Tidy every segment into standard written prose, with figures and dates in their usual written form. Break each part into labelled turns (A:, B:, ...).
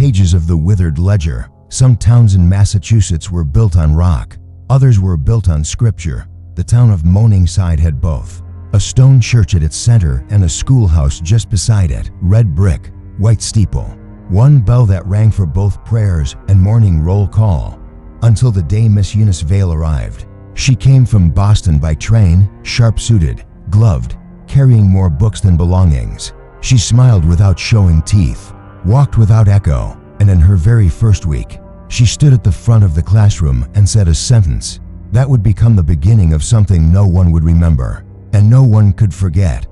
A: pages of the Withered Ledger, some towns in Massachusetts were built on rock. Others were built on scripture. The town of Morningside had both. A stone church at its center and a schoolhouse just beside it, red brick, white steeple. One bell that rang for both prayers and morning roll call. Until the day Miss Vale arrived. She came from Boston by train, sharp-suited, gloved, carrying more books than belongings. She smiled without showing teeth, walked without echo, and in her very first week, she stood at the front of the classroom and said a sentence that would become the beginning of something no one would remember, and no one could forget.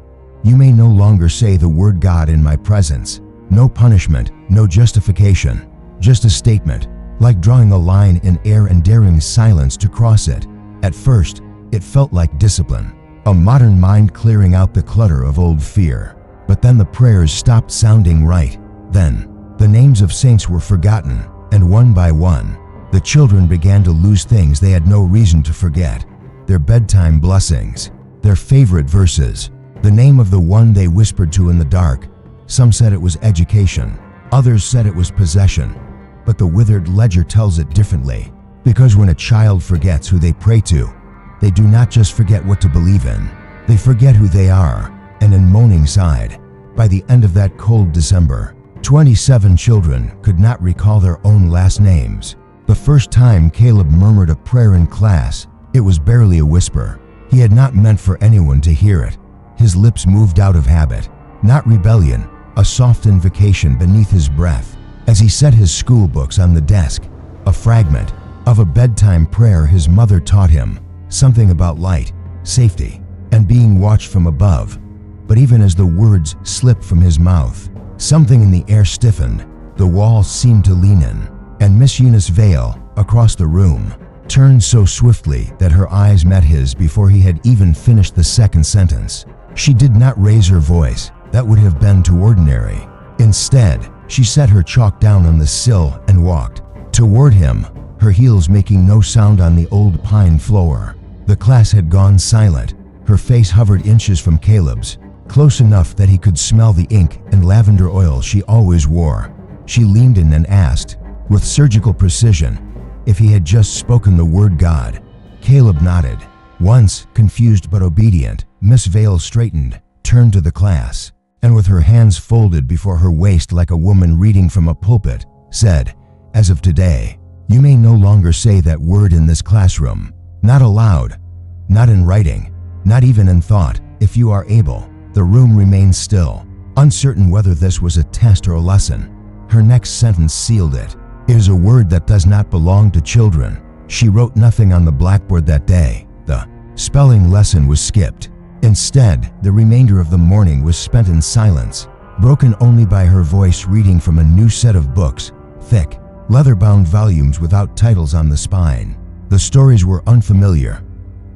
A: You may no longer say the word God in my presence. No punishment, no justification, just a statement, like drawing a line in air and daring silence to cross it. At first, it felt like discipline, a modern mind clearing out the clutter of old fear. But then the prayers stopped sounding right. Then, the names of saints were forgotten, and one by one, the children began to lose things they had no reason to forget. Their bedtime blessings, their favorite verses, the name of the one they whispered to in the dark. Some said it was education, others said it was possession. But the Withered Ledger tells it differently, because when a child forgets who they pray to, they do not just forget what to believe in, they forget who they are. And in Morningside, by the end of that cold December, 27 children could not recall their own last names. The first time Caleb murmured a prayer in class, it was barely a whisper. He had not meant for anyone to hear it. His lips moved out of habit, not rebellion, a soft invocation beneath his breath. As he set his school books on the desk, a fragment of a bedtime prayer his mother taught him, something about light, safety, and being watched from above. But even as the words slipped from his mouth, something in the air stiffened, the walls seemed to lean in, and Miss Vale, across the room, turned so swiftly that her eyes met his before he had even finished the second sentence. She did not raise her voice, that would have been too ordinary. Instead, she set her chalk down on the sill and walked toward him, her heels making no sound on the old pine floor. The class had gone silent. Her face hovered inches from Caleb's, close enough that he could smell the ink and lavender oil she always wore. She leaned in and asked, with surgical precision, if he had just spoken the word God. Caleb nodded. Once, confused but obedient, Miss Vale straightened, turned to the class, and with her hands folded before her waist like a woman reading from a pulpit, said, as of today, you may no longer say that word in this classroom. Not aloud, not in writing, not even in thought. If you are able. The room remained still, uncertain whether this was a test or a lesson. Her next sentence sealed it. It is a word that does not belong to children. She wrote nothing on the blackboard that day. The spelling lesson was skipped. Instead, the remainder of the morning was spent in silence, broken only by her voice reading from a new set of books, thick, leather-bound volumes without titles on the spine. The stories were unfamiliar.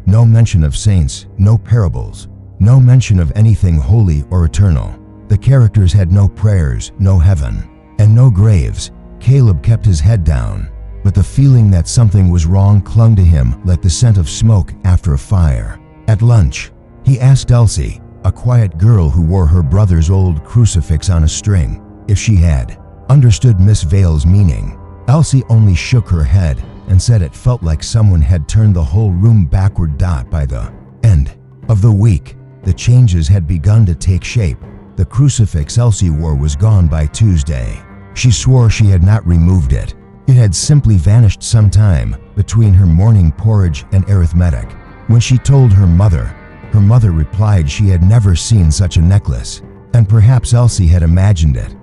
A: No mention of saints, no parables, no mention of anything holy or eternal. The characters had no prayers, no heaven, and no graves. Caleb kept his head down, but the feeling that something was wrong clung to him like the scent of smoke after a fire. At lunch, he asked Elsie, a quiet girl who wore her brother's old crucifix on a string, if she had understood Miss Vale's meaning. Elsie only shook her head and said it felt like someone had turned the whole room backward. By the end of the week, the changes had begun to take shape. The crucifix Elsie wore was gone by Tuesday. She swore she had not removed it. It had simply vanished sometime between her morning porridge and arithmetic. When she told her mother replied she had never seen such a necklace, and perhaps Elsie had imagined it.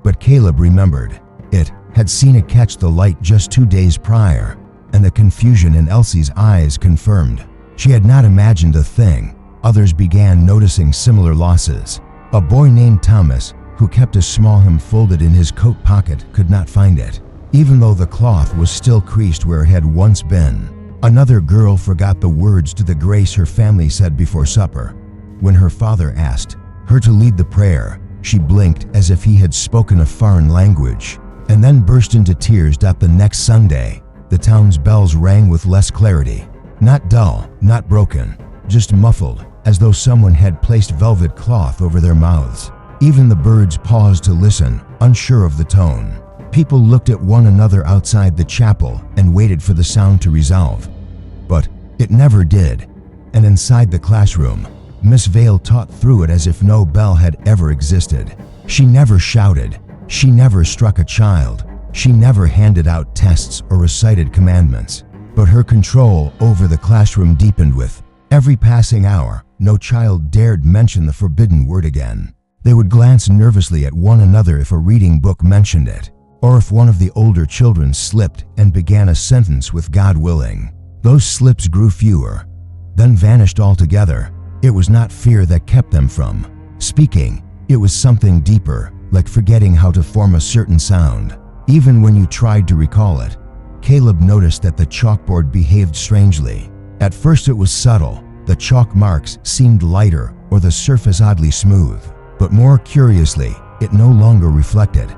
A: But Caleb remembered. It had seen it catch the light just 2 days prior, and the confusion in Elsie's eyes confirmed. She had not imagined a thing. Others began noticing similar losses. A boy named Thomas, who kept a small hymn folded in his coat pocket, could not find it, even though the cloth was still creased where it had once been. Another girl forgot the words to the grace her family said before supper. When her father asked her to lead the prayer, she blinked as if he had spoken a foreign language, and then burst into tears. The next Sunday, the town's bells rang with less clarity. Not dull, not broken, just muffled, as though someone had placed velvet cloth over their mouths. Even the birds paused to listen, unsure of the tone. People looked at one another outside the chapel and waited for the sound to resolve. But it never did. And inside the classroom, Miss Vale taught through it as if no bell had ever existed. She never shouted. She never struck a child. She never handed out tests or recited commandments. But her control over the classroom deepened with every passing hour. No child dared mention the forbidden word again. They would glance nervously at one another if a reading book mentioned it, or if one of the older children slipped and began a sentence with "God willing." Those slips grew fewer, then vanished altogether. It was not fear that kept them from speaking. It was something deeper, like forgetting how to form a certain sound. Even when you tried to recall it, Caleb noticed that the chalkboard behaved strangely. At first it was subtle. The chalk marks seemed lighter or the surface oddly smooth. But more curiously, it no longer reflected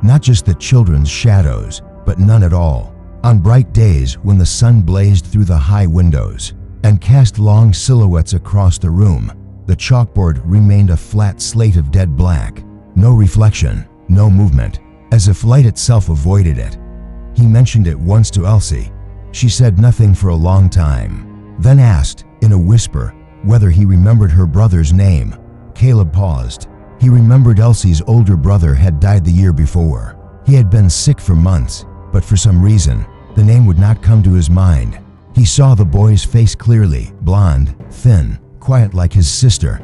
A: not just the children's shadows, but none at all. On bright days when the sun blazed through the high windows and cast long silhouettes across the room, the chalkboard remained a flat slate of dead black. No reflection, no movement, as if light itself avoided it. He mentioned it once to Elsie. She said nothing for a long time, then asked, in a whisper, whether he remembered her brother's name. Caleb paused. He remembered Elsie's older brother had died the year before. He had been sick for months, but for some reason, the name would not come to his mind. He saw the boy's face clearly, blonde, thin, quiet like his sister.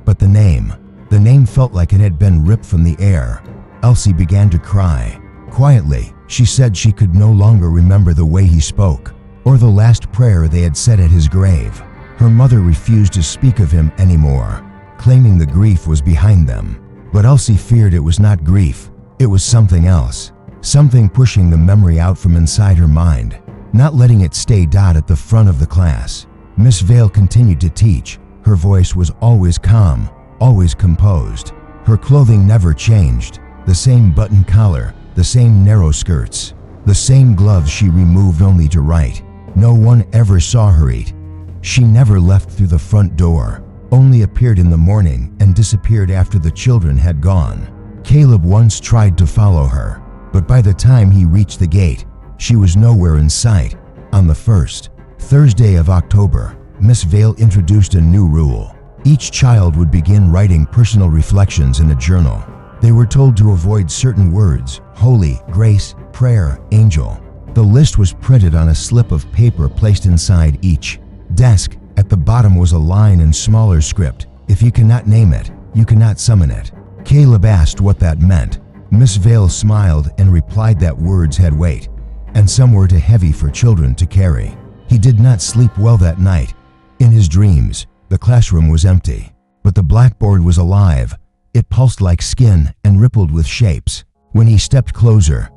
A: But the name felt like it had been ripped from the air. Elsie began to cry. Quietly, she said she could no longer remember the way he spoke, or the last prayer they had said at his grave. Her mother refused to speak of him anymore, claiming the grief was behind them. But Elsie feared it was not grief, it was something else. Something pushing the memory out from inside her mind, not letting it stay at the front of the class. Miss Vale continued to teach. Her voice was always calm, always composed. Her clothing never changed. The same button collar, the same narrow skirts, the same gloves she removed only to write. No one ever saw her eat. She never left through the front door, only appeared in the morning and disappeared after the children had gone. Caleb once tried to follow her, but by the time he reached the gate, she was nowhere in sight. On the first Thursday of October, Miss Vale introduced a new rule. Each child would begin writing personal reflections in a journal. They were told to avoid certain words: holy, grace, prayer, angel. The list was printed on a slip of paper placed inside each desk. At the bottom was a line in smaller script: if you cannot name it, you cannot summon it. Caleb asked what that meant. Miss Vale smiled and replied that words had weight, and some were too heavy for children to carry. He did not sleep well that night. In his dreams, the classroom was empty, but the blackboard was alive. It pulsed like skin and rippled with shapes. When he stepped closer,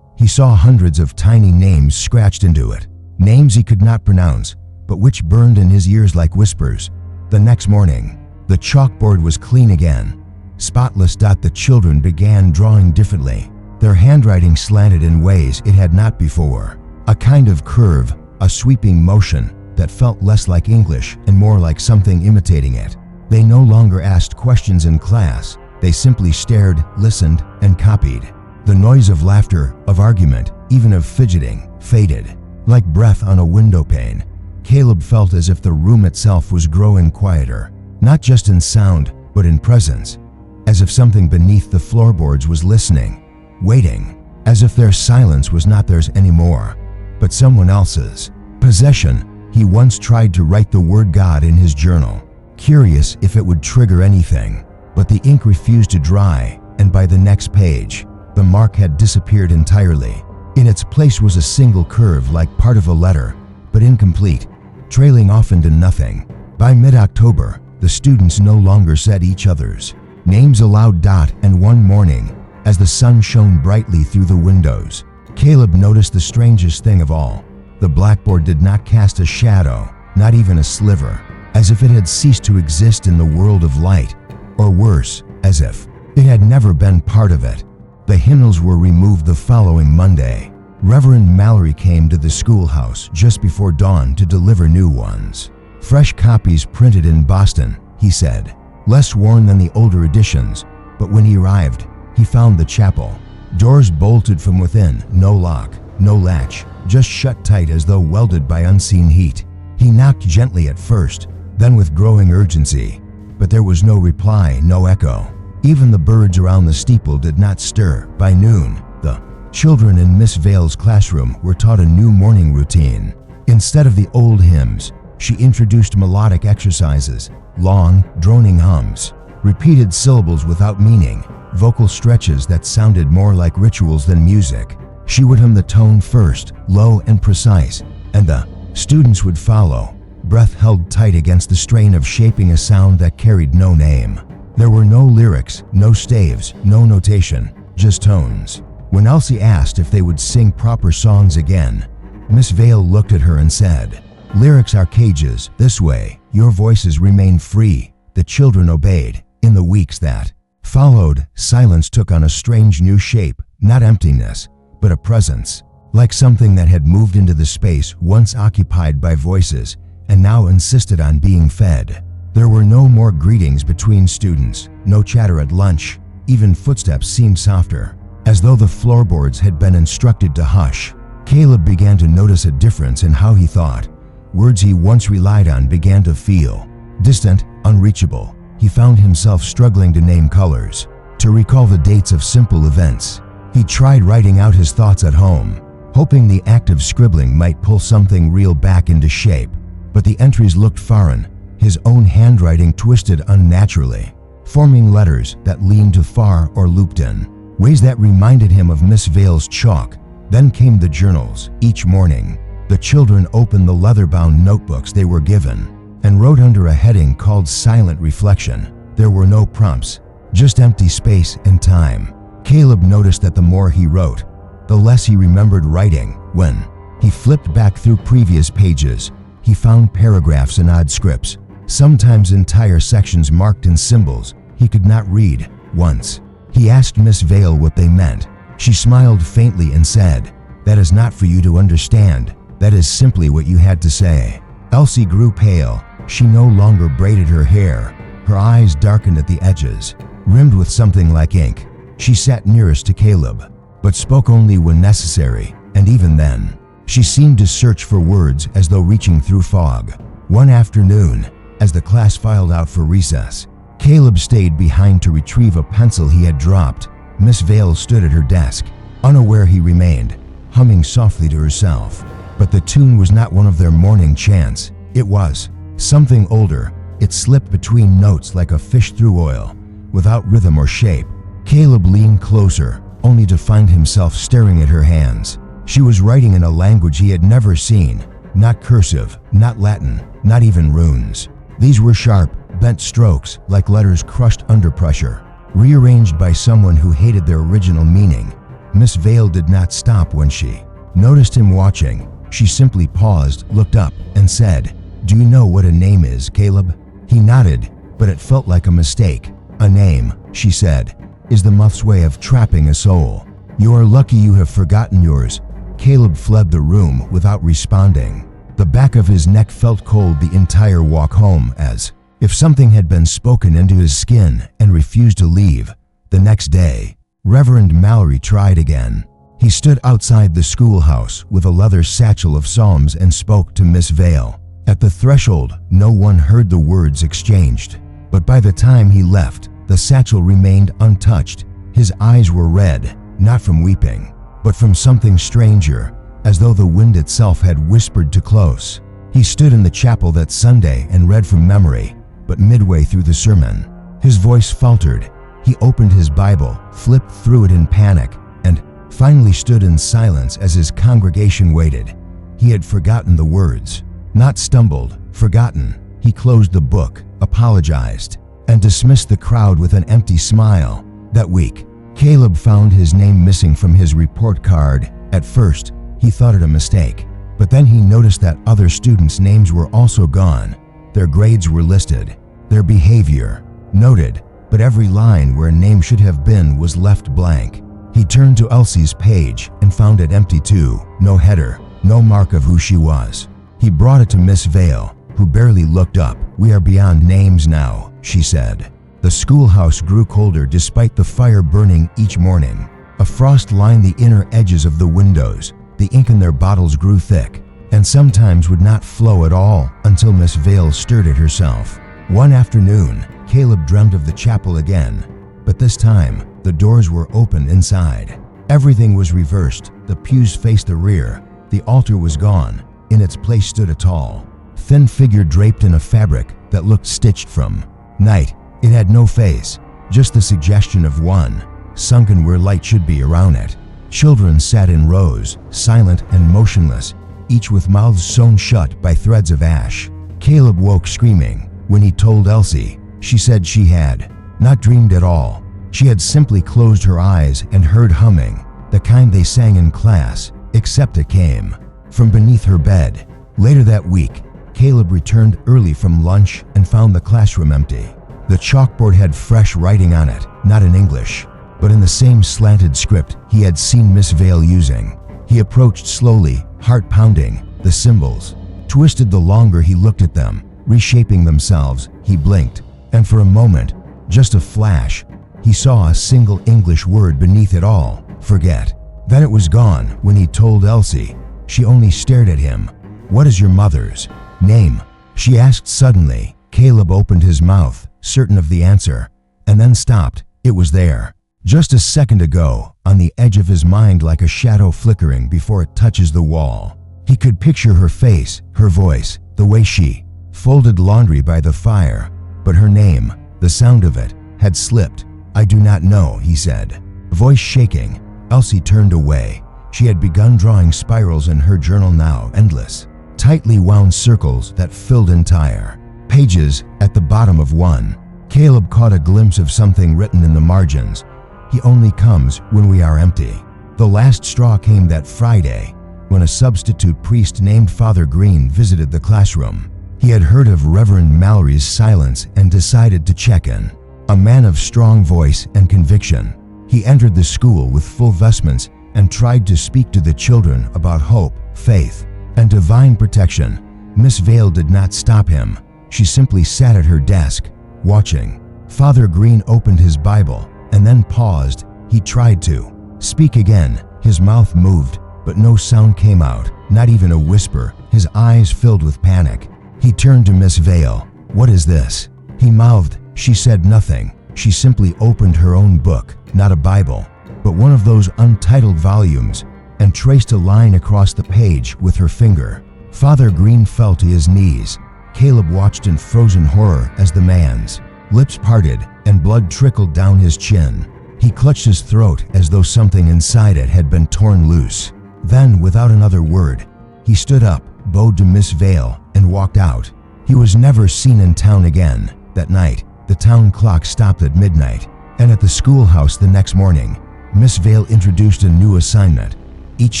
A: he saw hundreds of tiny names scratched into it. Names he could not pronounce, but which burned in his ears like whispers. The next morning, the chalkboard was clean again, spotless. The children began drawing differently. Their handwriting slanted in ways it had not before. A kind of curve, a sweeping motion that felt less like English and more like something imitating it. They no longer asked questions in class. They simply stared, listened, and copied. The noise of laughter, of argument, even of fidgeting, faded. Like breath on a window pane, Caleb felt as if the room itself was growing quieter, not just in sound, but in presence. As if something beneath the floorboards was listening, waiting. As if their silence was not theirs anymore, but someone else's. Possession. He once tried to write the word God in his journal, curious if it would trigger anything. But the ink refused to dry, and by the next page, the mark had disappeared entirely. In its place was a single curve like part of a letter, but incomplete, trailing off into nothing. By mid-October, the students no longer said each other's names aloud. And one morning, as the sun shone brightly through the windows, Caleb noticed the strangest thing of all. The blackboard did not cast a shadow, not even a sliver, as if it had ceased to exist in the world of light, or worse, as if it had never been part of it. The hymnals were removed the following Monday. Reverend Mallory came to the schoolhouse just before dawn to deliver new ones. Fresh copies printed in Boston, he said, less worn than the older editions, but when he arrived, he found the chapel. Doors bolted from within, no lock, no latch, just shut tight as though welded by unseen heat. He knocked gently at first, then with growing urgency. But there was no reply, no echo. Even the birds around the steeple did not stir. By noon, the children in Miss Vale's classroom were taught a new morning routine. Instead of the old hymns, she introduced melodic exercises, long, droning hums, repeated syllables without meaning, vocal stretches that sounded more like rituals than music. She would hum the tone first, low and precise, and the students would follow, breath held tight against the strain of shaping a sound that carried no name. There were no lyrics, no staves, no notation, just tones. When Elsie asked if they would sing proper songs again, Miss Vale looked at her and said, "Lyrics are cages, this way, your voices remain free." The children obeyed. In the weeks that followed, silence took on a strange new shape, not emptiness, but a presence, like something that had moved into the space once occupied by voices and now insisted on being fed. There were no more greetings between students, no chatter at lunch, even footsteps seemed softer, as though the floorboards had been instructed to hush. Caleb began to notice a difference in how he thought. Words he once relied on began to feel distant, unreachable. He found himself struggling to name colors, to recall the dates of simple events. He tried writing out his thoughts at home, hoping the act of scribbling might pull something real back into shape. But the entries looked foreign, his own handwriting twisted unnaturally, forming letters that leaned too far or looped in ways that reminded him of Miss Vale's chalk. Then came the journals. Each morning, the children opened the leather-bound notebooks they were given and wrote under a heading called Silent Reflection. There were no prompts, just empty space and time. Caleb noticed that the more he wrote, the less he remembered writing. When he flipped back through previous pages, he found paragraphs and odd scripts, sometimes entire sections marked in symbols he could not read. Once, he asked Miss Vale what they meant. She smiled faintly and said, "That is not for you to understand. That is simply what you had to say." Elsie grew pale. She no longer braided her hair. Her eyes darkened at the edges, rimmed with something like ink. She sat nearest to Caleb, but spoke only when necessary, and even then, she seemed to search for words as though reaching through fog. One afternoon, as the class filed out for recess, Caleb stayed behind to retrieve a pencil he had dropped. Miss Vale stood at her desk. Unaware he remained, humming softly to herself. But the tune was not one of their morning chants. It was something older. It slipped between notes like a fish through oil, without rhythm or shape. Caleb leaned closer, only to find himself staring at her hands. She was writing in a language he had never seen. Not cursive, not Latin, not even runes. These were sharp, bent strokes, like letters crushed under pressure, rearranged by someone who hated their original meaning. Miss Vale did not stop when she noticed him watching. She simply paused, looked up, and said, "Do you know what a name is, Caleb?" He nodded, but it felt like a mistake. "A name," she said, "is the muff's way of trapping a soul. You are lucky you have forgotten yours." Caleb fled the room without responding. The back of his neck felt cold the entire walk home, as if something had been spoken into his skin and refused to leave. The next day, Reverend Mallory tried again. He stood outside the schoolhouse with a leather satchel of psalms and spoke to Miss Vale. At the threshold, no one heard the words exchanged. But by the time he left, the satchel remained untouched. His eyes were red, not from weeping, but from something stranger, as though the wind itself had whispered to close. He stood in the chapel that Sunday and read from memory, but midway through the sermon, his voice faltered. He opened his Bible, flipped through it in panic, and finally stood in silence as his congregation waited. He had forgotten the words. Not stumbled, forgotten. He closed the book, apologized, and dismissed the crowd with an empty smile. That week, Caleb found his name missing from his report card. At first, he thought it a mistake, but then he noticed that other students' names were also gone. Their grades were listed, their behavior noted, but every line where a name should have been was left blank. He turned to Elsie's page and found it empty too. No header, no mark of who she was. He brought it to Miss Vale, who barely looked up. "We are beyond names now," she said. The schoolhouse grew colder despite the fire burning each morning. A frost lined the inner edges of the windows. The ink in their bottles grew thick, and sometimes would not flow at all until Miss Vale stirred it herself. One afternoon, Caleb dreamt of the chapel again, but this time, the doors were open inside. Everything was reversed. The pews faced the rear. The altar was gone. In its place stood a tall, thin figure draped in a fabric that looked stitched from night. It had no face, just the suggestion of one, sunken where light should be around it. Children sat in rows, silent and motionless, each with mouths sewn shut by threads of ash. Caleb woke screaming. When he told Elsie, she said she had not dreamed at all. She had simply closed her eyes and heard humming, the kind they sang in class, except it came from beneath her bed. Later that week, Caleb returned early from lunch and found the classroom empty. The chalkboard had fresh writing on it, not in English, but in the same slanted script he had seen Miss Vale using. He approached slowly, heart pounding. The symbols twisted the longer he looked at them, reshaping themselves. He blinked, and for a moment, just a flash, he saw a single English word beneath it all: forget. Then it was gone. When he told Elsie, she only stared at him. "What is your mother's name?" she asked suddenly. Caleb opened his mouth, certain of the answer, and then stopped. It was there, just a second ago, on the edge of his mind, like a shadow flickering before it touches the wall. He could picture her face, her voice, the way she folded laundry by the fire, but her name, the sound of it, had slipped. "I do not know," he said, voice shaking. Elsie turned away. She had begun drawing spirals in her journal now, endless, tightly wound circles that filled entire pages. At the bottom of one, Caleb caught a glimpse of something written in the margins: "He only comes when we are empty." The last straw came that Friday, when a substitute priest named Father Green visited the classroom. He had heard of Reverend Mallory's silence and decided to check in. A man of strong voice and conviction, he entered the school with full vestments and tried to speak to the children about hope, faith, and divine protection. Miss Vale did not stop him. She simply sat at her desk, watching. Father Green opened his Bible and then paused. He tried to speak again. His mouth moved, but no sound came out, not even a whisper. His eyes filled with panic. He turned to Miss Vale. "What is this?" he mouthed. She said nothing. She simply opened her own book, not a Bible, but one of those untitled volumes, and traced a line across the page with her finger. Father Green fell to his knees. Caleb watched in frozen horror as the man's lips parted and blood trickled down his chin. He clutched his throat as though something inside it had been torn loose. Then, without another word, he stood up, bowed to Miss Vale, and walked out. He was never seen in town again. That night, the town clock stopped at midnight, and at the schoolhouse the next morning, Miss Vale introduced a new assignment. Each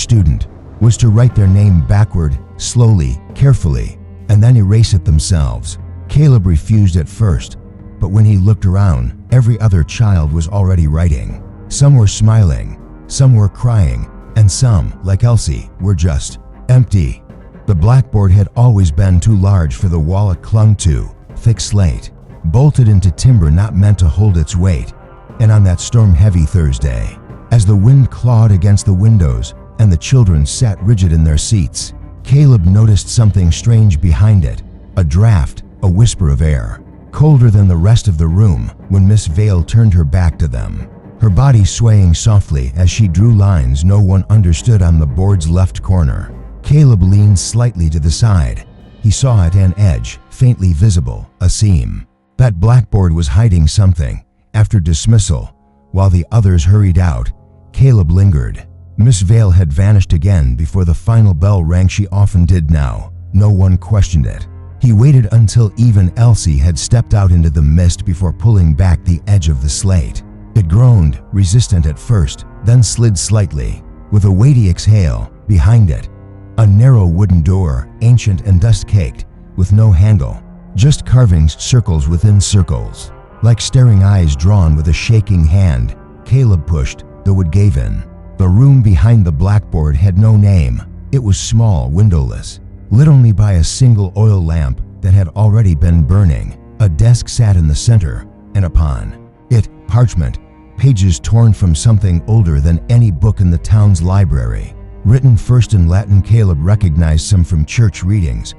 A: student was to write their name backward, slowly, carefully, and then erase it themselves. Caleb refused at first, but when he looked around, every other child was already writing. Some were smiling, some were crying, and some, like Elsie, were just empty. The blackboard had always been too large for the wall it clung to, thick slate, bolted into timber not meant to hold its weight. And on that storm-heavy Thursday, as the wind clawed against the windows and the children sat rigid in their seats, Caleb noticed something strange behind it, a draft, a whisper of air, colder than the rest of the room. When Miss Vale turned her back to them, her body swaying softly as she drew lines no one understood on the board's left corner, Caleb leaned slightly to the side. He saw at an edge, faintly visible, a seam. That blackboard was hiding something. After dismissal, while the others hurried out, Caleb lingered. Miss Vale had vanished again before the final bell rang. She often did now. No one questioned it. He waited until even Elsie had stepped out into the mist before pulling back the edge of the slate. It groaned, resistant at first, then slid slightly. With a weighty exhale, behind it, a narrow wooden door, ancient and dust-caked, with no handle, just carvings, circles within circles. Like staring eyes drawn with a shaking hand, Caleb pushed, though it gave in. The room behind the blackboard had no name. It was small, windowless, lit only by a single oil lamp that had already been burning. A desk sat in the center, and upon it, parchment, pages torn from something older than any book in the town's library. Written first in Latin, Caleb recognized some from church readings,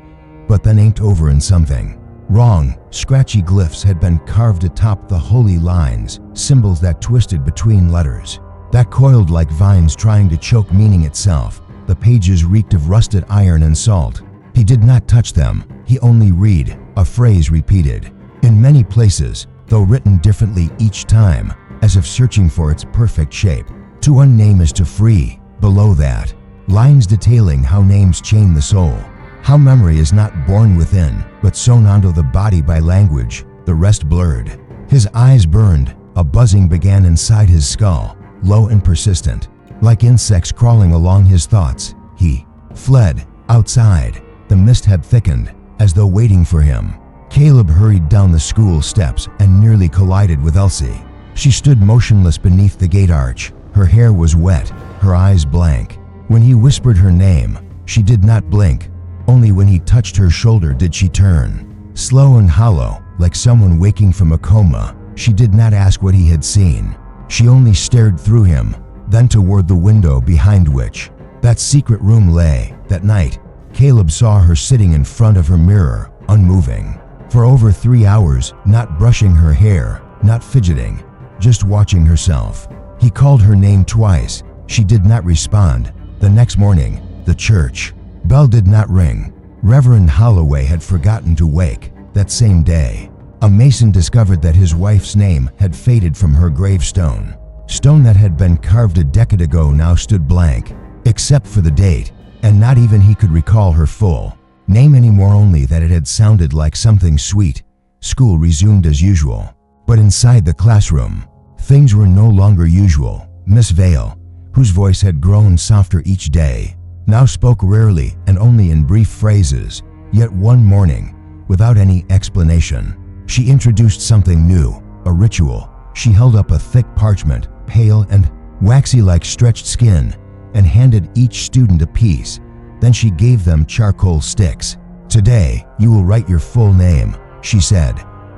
A: but then inked over in something wrong. Scratchy glyphs had been carved atop the holy lines, symbols that twisted between letters, that coiled like vines trying to choke meaning itself. The pages reeked of rusted iron and salt. He did not touch them, he only read, a phrase repeated in many places, though written differently each time, as if searching for its perfect shape. To unname is to free. Below that, lines detailing how names chain the soul, how memory is not born within, but sewn onto the body by language, the rest blurred. His eyes burned, a buzzing began inside his skull, low and persistent, like insects crawling along his thoughts. He fled. Outside, the mist had thickened, as though waiting for him. Caleb hurried down the school steps and nearly collided with Elsie. She stood motionless beneath the gate arch. Her hair was wet, her eyes blank. When he whispered her name, she did not blink. Only when he touched her shoulder did she turn. Slow and hollow, like someone waking from a coma, she did not ask what he had seen. She only stared through him, then toward the window behind which that secret room lay. That night, Caleb saw her sitting in front of her mirror, unmoving. For over 3 hours, not brushing her hair, not fidgeting, just watching herself. He called her name twice. She did not respond. The next morning, the church bell did not ring. Reverend Holloway had forgotten to wake. That same day, a mason discovered that his wife's name had faded from her gravestone. Stone that had been carved a decade ago now stood blank, except for the date, and not even he could recall her full name anymore, only that it had sounded like something sweet. School resumed as usual, but inside the classroom, things were no longer usual. Miss Vale, whose voice had grown softer each day, now spoke rarely and only in brief phrases. Yet one morning, without any explanation, she introduced something new, a ritual. She held up a thick parchment, pale and waxy like stretched skin, and handed each student a piece. Then she gave them charcoal sticks. "Today, you will write your full name," she said,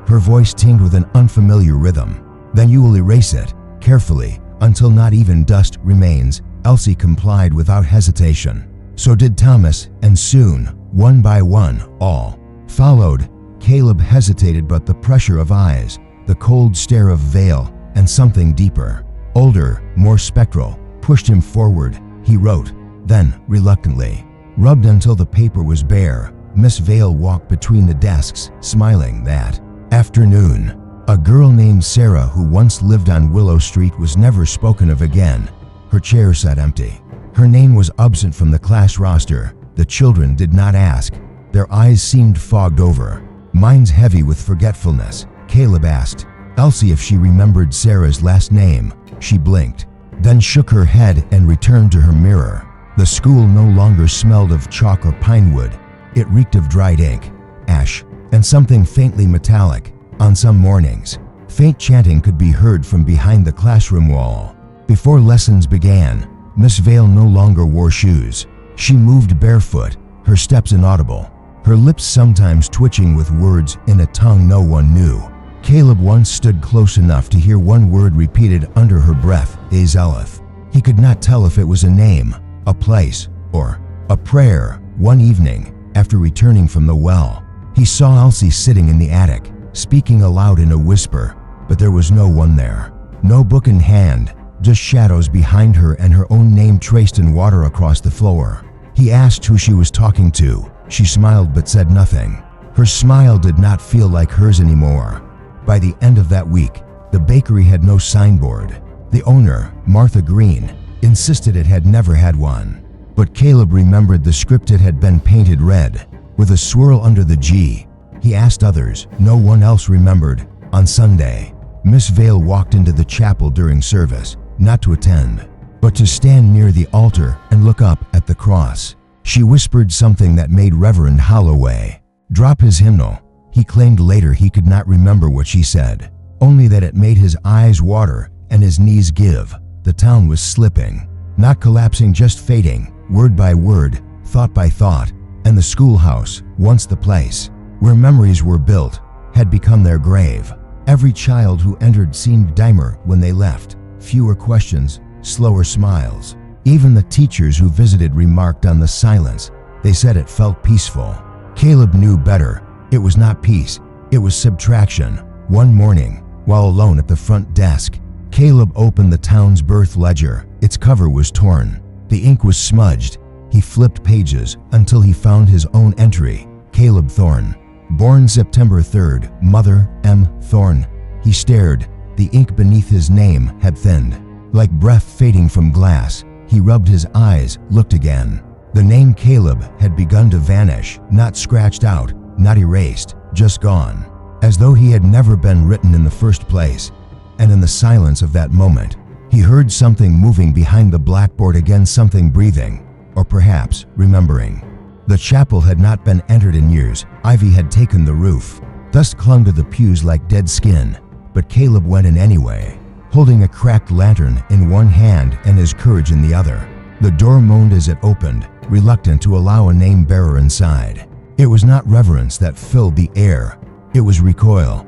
A: her voice tinged with an unfamiliar rhythm. "Then you will erase it, carefully, until not even dust remains." Elsie complied without hesitation. So did Thomas, and soon, one by one, all followed. Caleb hesitated, but the pressure of eyes, the cold stare of Vale, and something deeper, older, more spectral, pushed him forward. He wrote, then, reluctantly, rubbed until the paper was bare. Miss Vale walked between the desks, smiling. That afternoon, a girl named Sarah, who once lived on Willow Street, was never spoken of again. Her chair sat empty. Her name was absent from the class roster. The children did not ask. Their eyes seemed fogged over, minds heavy with forgetfulness. Caleb asked Elsie if she remembered Sarah's last name. She blinked, then shook her head and returned to her mirror. The school no longer smelled of chalk or pine wood. It reeked of dried ink, ash, and something faintly metallic. On some mornings, faint chanting could be heard from behind the classroom wall. Before lessons began, Miss Vale no longer wore shoes. She moved barefoot, her steps inaudible, her lips sometimes twitching with words in a tongue no one knew. Caleb once stood close enough to hear one word repeated under her breath, Azeleth. He could not tell if it was a name, a place, or a prayer. One evening, after returning from the well, he saw Elsie sitting in the attic, speaking aloud in a whisper, but there was no one there. No book in hand, just shadows behind her and her own name traced in water across the floor. He asked who she was talking to. She smiled but said nothing. Her smile did not feel like hers anymore. By the end of that week, the bakery had no signboard. The owner, Martha Green, insisted it had never had one. But Caleb remembered the script. It had been painted red, with a swirl under the G. He asked others. No one else remembered. On Sunday, Miss Vale walked into the chapel during service, not to attend, but to stand near the altar and look up at the cross. She whispered something that made Reverend Holloway drop his hymnal. He claimed later he could not remember what she said, only that it made his eyes water and his knees give. The town was slipping, not collapsing, just fading, word by word, thought by thought, and the schoolhouse, once the place where memories were built, had become their grave. Every child who entered seemed dimmer when they left. Fewer questions, slower smiles. Even the teachers who visited remarked on the silence. They said it felt peaceful. Caleb knew better. It was not peace, it was subtraction. One morning, while alone at the front desk, Caleb opened the town's birth ledger. Its cover was torn. The ink was smudged. He flipped pages until he found his own entry. Caleb Thorne. Born September 3rd, Mother M. Thorne. He stared. The ink beneath his name had thinned. Like breath fading from glass, he rubbed his eyes, looked again. The name Caleb had begun to vanish, not scratched out, not erased, just gone. As though he had never been written in the first place. And in the silence of that moment, he heard something moving behind the blackboard again, something breathing, or perhaps remembering. The chapel had not been entered in years. Ivy had taken the roof. Dust clung to the pews like dead skin, but Caleb went in anyway, holding a cracked lantern in one hand and his courage in the other. The door moaned as it opened, reluctant to allow a name-bearer inside. It was not reverence that filled the air, it was recoil.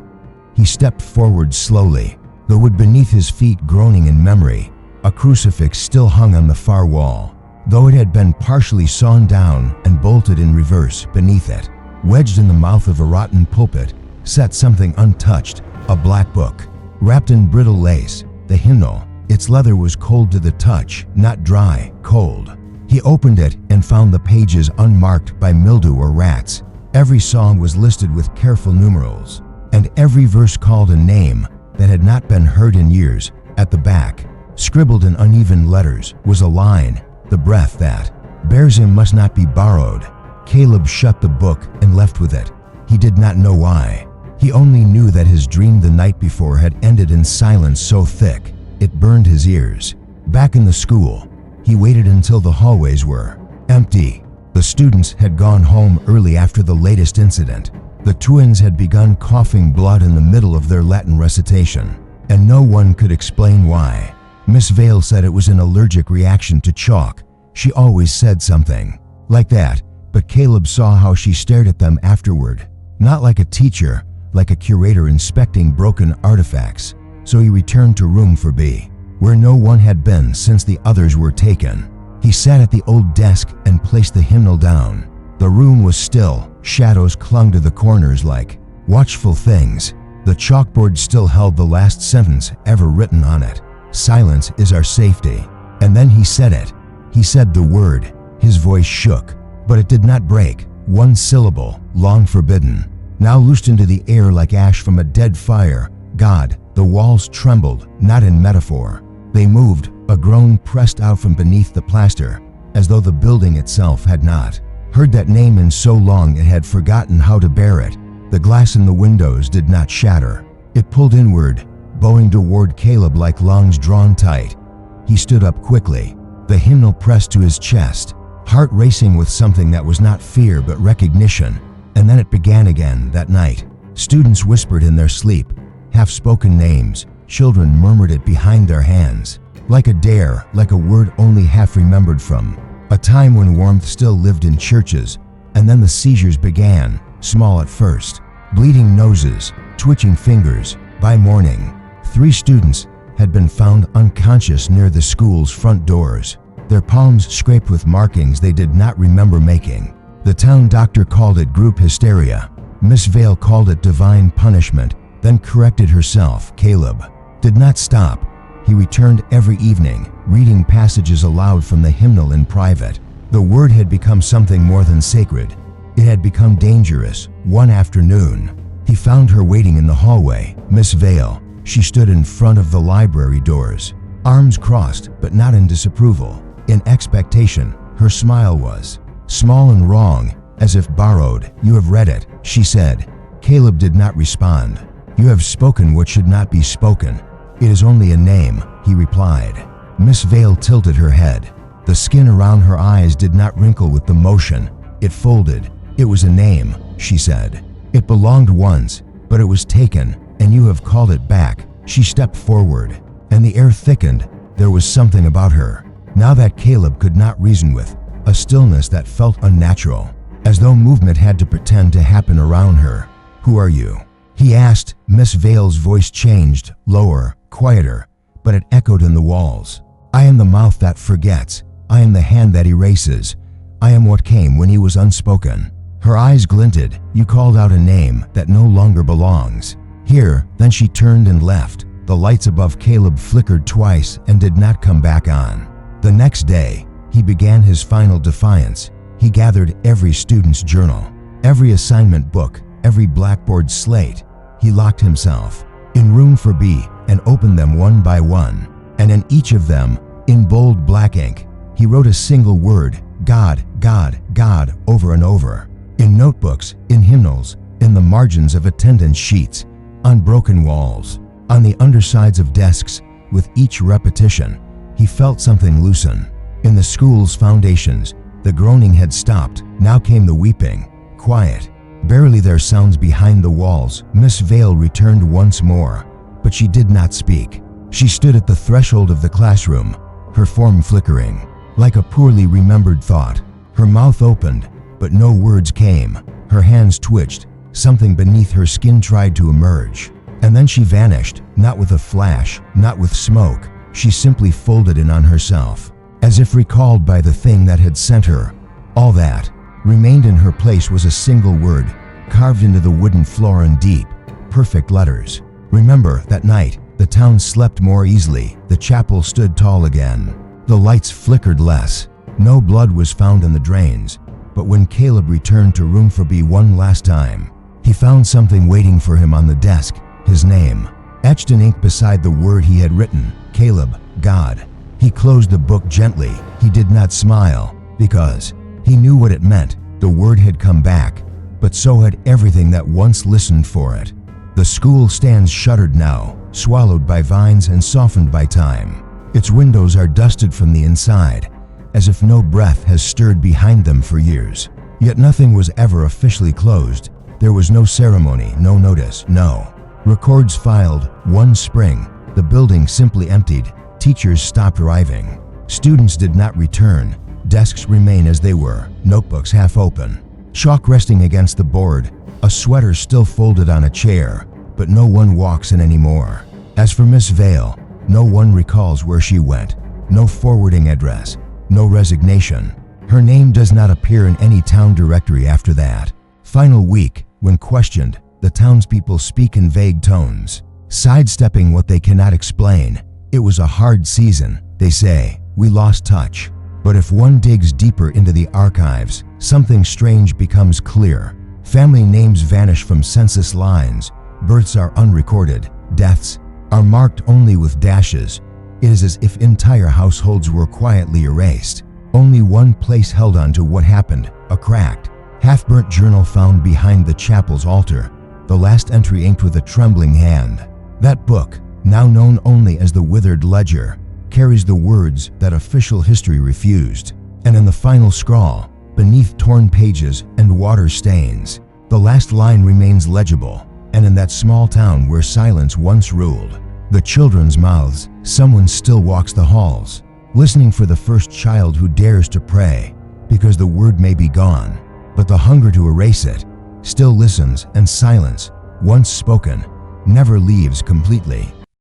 A: He stepped forward slowly, the wood beneath his feet groaning in memory. A crucifix still hung on the far wall, though it had been partially sawn down and bolted in reverse beneath it. Wedged in the mouth of a rotten pulpit sat something untouched, a black book, wrapped in brittle lace, the hymnal. Its leather was cold to the touch, not dry, cold. He opened it and found the pages unmarked by mildew or rats. Every song was listed with careful numerals, and every verse called a name that had not been heard in years. At the back, scribbled in uneven letters, was a line: "The breath that bears him must not be borrowed." Caleb shut the book and left with it. He did not know why. He only knew that his dream the night before had ended in silence so thick it burned his ears. Back in the school, he waited until the hallways were empty. The students had gone home early after the latest incident. The twins had begun coughing blood in the middle of their Latin recitation, and no one could explain why. Miss Vale said it was an allergic reaction to chalk. She always said something like that, but Caleb saw how she stared at them afterward. Not like a teacher, like a curator inspecting broken artifacts. So he returned to room 4B, where no one had been since the others were taken. He sat at the old desk and placed the hymnal down. The room was still. Shadows clung to the corners like watchful things. The chalkboard still held the last sentence ever written on it: "Silence is our safety." And then he said it. He said the word. His voice shook, but it did not break. One syllable, long forbidden, now loosed into the air like ash from a dead fire. God. The walls trembled, not in metaphor. They moved, a groan pressed out from beneath the plaster, as though the building itself had not heard that name in so long it had forgotten how to bear it. The glass in the windows did not shatter. It pulled inward, bowing toward Caleb like lungs drawn tight. He stood up quickly, the hymnal pressed to his chest, heart racing with something that was not fear but recognition. And then it began again that night. Students whispered in their sleep, half-spoken names. Children murmured it behind their hands, like a dare, like a word only half remembered from a time when warmth still lived in churches. And then the seizures began, small at first, bleeding noses, twitching fingers. By morning, 3 students had been found unconscious near the school's front doors, their palms scraped with markings they did not remember making. The town doctor called it group hysteria. Miss Vale called it divine punishment, then corrected herself. Caleb did not stop. He returned every evening, reading passages aloud from the hymnal in private. The word had become something more than sacred. It had become dangerous. One afternoon, he found her waiting in the hallway. Miss Vale. She stood in front of the library doors, arms crossed, but not in disapproval, in expectation. Her smile was small and wrong, as if borrowed. "You have read it," she said. Caleb did not respond. "You have spoken what should not be spoken. It is only a name," he replied. Miss Vale tilted her head. The skin around her eyes did not wrinkle with the motion. It folded. "It was a name," she said. "It belonged once, but it was taken, and you have called it back." She stepped forward, and the air thickened. There was something about her now that Caleb could not reason with, a stillness that felt unnatural, as though movement had to pretend to happen around her. "Who are you?" he asked. Miss Vale's voice changed, lower, quieter, but it echoed in the walls. I am the mouth that forgets. I am the hand that erases. I am what came when he was unspoken. Her eyes glinted. You called out a name that no longer belongs. Here, then she turned and left. The lights above Caleb flickered twice and did not come back on. The next day, he began his final defiance. He gathered every student's journal, every assignment book, every blackboard slate. He locked himself in room 4B and opened them one by one. And in each of them, in bold black ink, he wrote a single word, God, God, God, over and over. In notebooks, in hymnals, in the margins of attendance sheets, on broken walls, on the undersides of desks. With each repetition, he felt something loosen. In the school's foundations, the groaning had stopped. Now came the weeping, quiet. Barely their sounds behind the walls. Miss Vale returned once more, but she did not speak. She stood at the threshold of the classroom, her form flickering, like a poorly remembered thought. Her mouth opened, but no words came. Her hands twitched. Something beneath her skin tried to emerge. And then she vanished, not with a flash, not with smoke. She simply folded in on herself, as if recalled by the thing that had sent her. All that remained in her place was a single word, carved into the wooden floor in deep, perfect letters. Remember that night, the town slept more easily. The chapel stood tall again. The lights flickered less. No blood was found in the drains. But when Caleb returned to room 4B one last time, he found something waiting for him on the desk. His name, etched in ink beside the word he had written, Caleb, God. He closed the book gently. He did not smile, because he knew what it meant. The word had come back, but so had everything that once listened for it. The school stands shuttered now, swallowed by vines and softened by time. Its windows are dusted from the inside, as if no breath has stirred behind them for years. Yet nothing was ever officially closed. There was no ceremony, no notice, no records filed. One spring, the building simply emptied. Teachers stopped arriving. Students did not return. Desks remain as they were, notebooks half open, chalk resting against the board, a sweater still folded on a chair, but no one walks in anymore. As for Miss Vale, no one recalls where she went. No forwarding address, no resignation. Her name does not appear in any town directory after that. Final week, when questioned, the townspeople speak in vague tones, sidestepping what they cannot explain. It was a hard season, they say. We lost touch. But if one digs deeper into the archives, something strange becomes clear. Family names vanish from census lines. Births are unrecorded. Deaths are marked only with dashes. It is as if entire households were quietly erased. Only one place held on to what happened, a cracked, half-burnt journal found behind the chapel's altar, the last entry inked with a trembling hand. That book, now known only as the Withered Ledger, carries the words that official history refused. And in the final scrawl, beneath torn pages and water stains, the last line remains legible. And in that small town where silence once ruled, the children's mouths, someone still walks the halls, listening for the first child who dares to pray, because the word may be gone, but the hunger to erase it still listens, and silence, once spoken, never leaves completely.